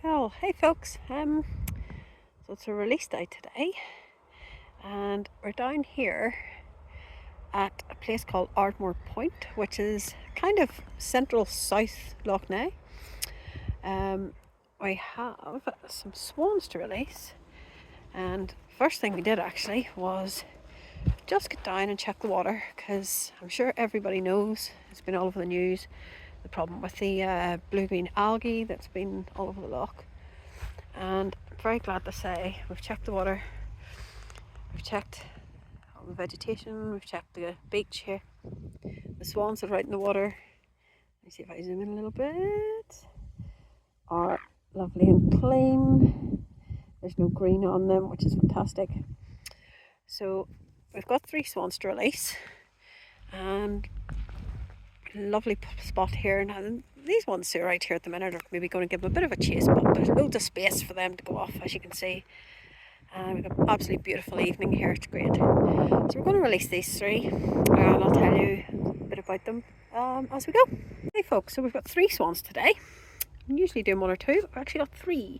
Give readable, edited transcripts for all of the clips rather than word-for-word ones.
Well, hey folks, so it's a release day today, and we're down here at a place called Ardmore Point, which is kind of central south Loch Ness. We have some swans to release, and first thing we did actually was just get down and check the water, because I'm sure everybody knows, it's been all over the news, the problem with the blue-green algae that's been all over the loch. And I'm very glad to say we've checked the water, we've checked all the vegetation, we've checked the beach here. The swans are right in the water. Let me see if I zoom in a little bit. Are lovely and clean. There's no green on them, which is fantastic. So we've got 3 swans to release, and lovely spot here. Now these ones who are right here at the minute are maybe going to give them a bit of a chase, but there's loads of space for them to go off, as you can see. We've got an absolutely beautiful evening here, it's great. So we're going to release these 3, and I'll tell you a bit about them as we go. Hey folks, so we've got 3 swans today. I'm usually doing 1 or 2, but I've actually got 3.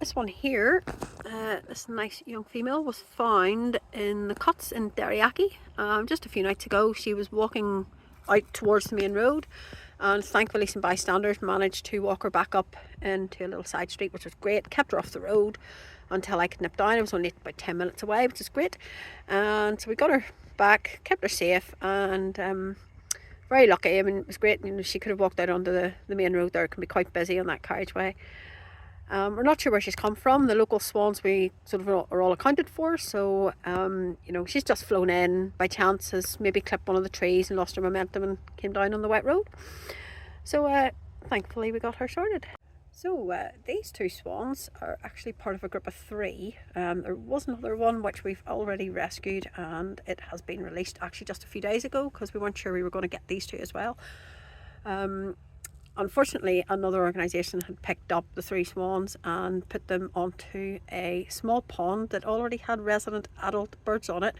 This one here, this nice young female, was found in the cuts in Derryaki just a few nights ago. She was walking out towards the main road, and thankfully some bystanders managed to walk her back up into a little side street, which was great. Kept her off the road until I could nip down. It was only about 10 minutes away, which is great. And so we got her back, kept her safe, and very lucky. I mean, it was great. You know, she could have walked out onto the main road there. It can be quite busy on that carriageway. We're not sure where she's come from. The local swans we sort of are all accounted for, so you know, she's just flown in by chance, has maybe clipped one of the trees and lost her momentum and came down on the wet road. So thankfully we got her sorted. So these 2 swans are actually part of a group of 3. There was another one which we've already rescued, and it has been released actually just a few days ago, because we weren't sure we were going to get these 2 as well. Unfortunately, another organisation had picked up the 3 swans and put them onto a small pond that already had resident adult birds on it.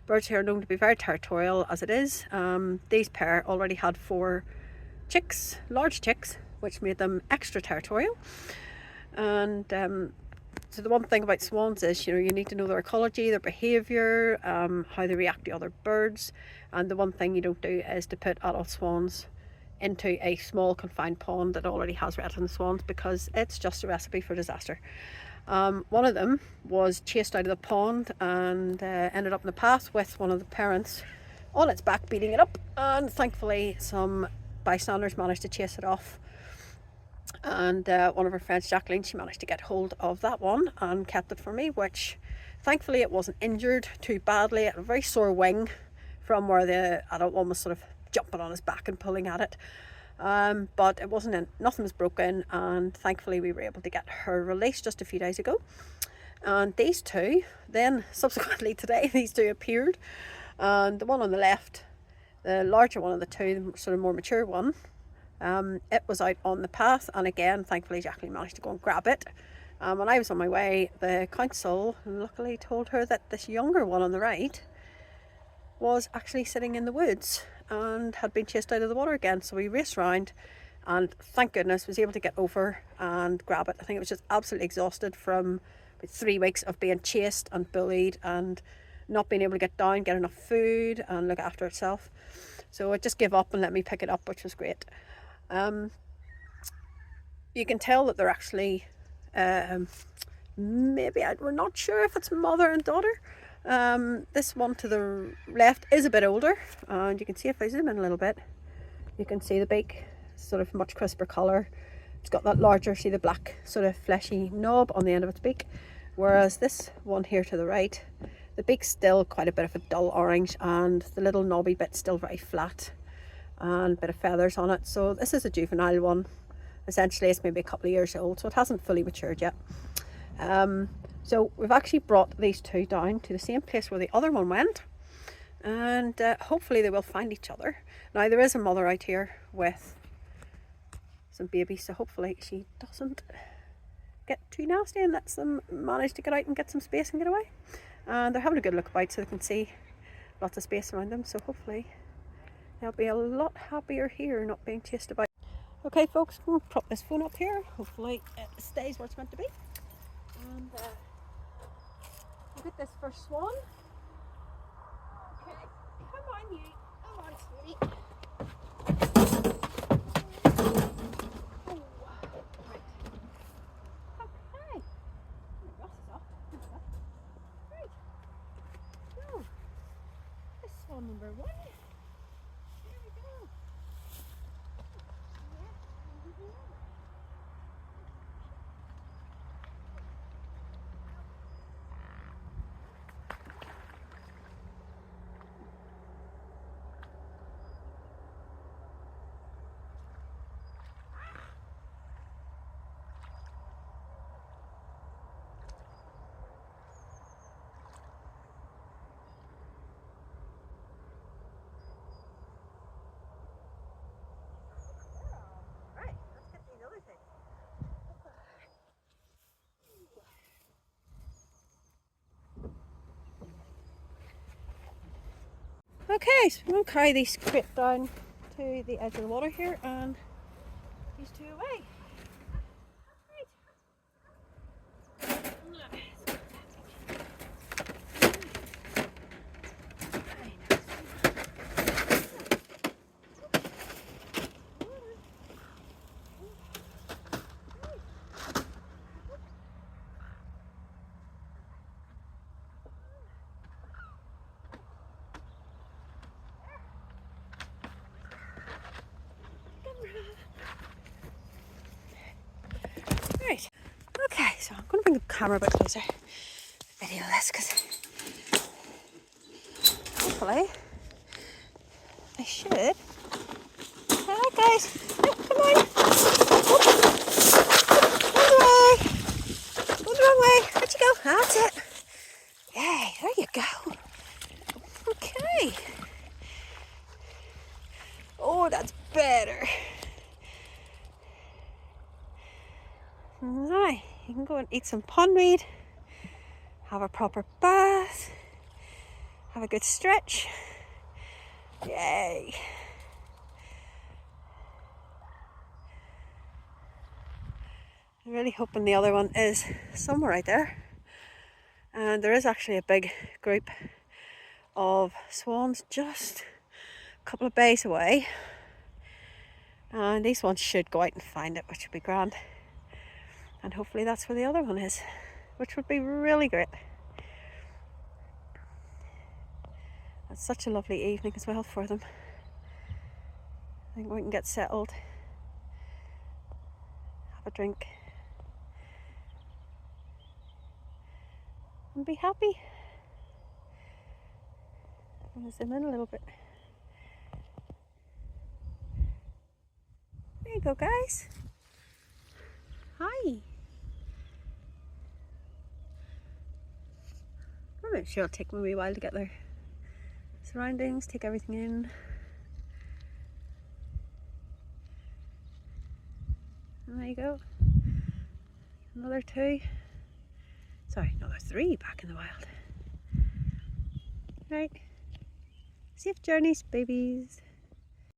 Birds here are known to be very territorial as it is. These pair already had 4 chicks, large chicks, which made them extra territorial. And so the one thing about swans is, you know, you need to know their ecology, their behaviour, how they react to other birds. And the one thing you don't do is to put adult swans into a small confined pond that already has resident swans, because it's just a recipe for disaster. One of them was chased out of the pond and ended up in the path with one of the parents on its back beating it up, and thankfully some bystanders managed to chase it off, and one of her friends, Jacqueline, she managed to get hold of that one and kept it for me, which thankfully it wasn't injured too badly. It had a very sore wing from where the adult one was sort of jumping on his back and pulling at it, but it wasn't nothing was broken, and thankfully we were able to get her released just a few days ago. And these 2 then subsequently today, these 2 appeared, and the one on the left, the larger one of the 2, the sort of more mature one, it was out on the path, and again thankfully Jacqueline managed to go and grab it. When I was on my way, the council luckily told her that this younger one on the right was actually sitting in the woods and had been chased out of the water again. So we raced around, and thank goodness was able to get over and grab it. I think it was just absolutely exhausted from about 3 weeks of being chased and bullied and not being able to get down, get enough food and look after itself. So it just gave up and let me pick it up, which was great. You can tell that they're actually we're not sure if it's mother and daughter. This one to the left is a bit older, and you can see, if I zoom in a little bit, you can see the beak, sort of much crisper colour. It's got that larger, see the black sort of fleshy knob on the end of its beak, whereas this one here to the right, the beak's still quite a bit of a dull orange, and the little knobby bit's still very flat and a bit of feathers on it. So this is a juvenile one. Essentially it's maybe a couple of years old, so it hasn't fully matured yet. So we've actually brought these 2 down to the same place where the other one went, and hopefully they will find each other. Now there is a mother out here with some babies, so hopefully she doesn't get too nasty and lets them manage to get out and get some space and get away. And they're having a good look about, so they can see lots of space around them, so hopefully they'll be a lot happier here, not being chased about. Okay folks, I'm going to prop this phone up here. Hopefully it stays where it's meant to be. And look at this first swan. Okay, come on you. Come on sweetie. Oh, right. Okay. My glasses off. Right. So, this is swan number 1. There we go. Right, let's get these other things. Okay, so I'm going to carry these crate down to the edge of the water here and these two away. Right, okay, so I'm going to bring the camera a bit closer, video this, because hopefully I should. Alright guys, oh, come on, go the wrong way, where'd you go? That's it, yay, there you go, okay, oh that's better. Now you can go and eat some pondweed, have a proper bath, have a good stretch. Yay! I'm really hoping the other one is somewhere right there. And there is actually a big group of swans just a couple of bays away. And these ones should go out and find it, which would be grand. And hopefully that's where the other one is, which would be really great. It's such a lovely evening as well for them. I think we can get settled, have a drink, and be happy. I'm going to zoom in a little bit. There you go guys. Hi. I'm sure it'll take me a wee while to get there. Surroundings, take everything in. And there you go. Another 2. Sorry, another 3 back in the wild. Right. Safe journeys, babies.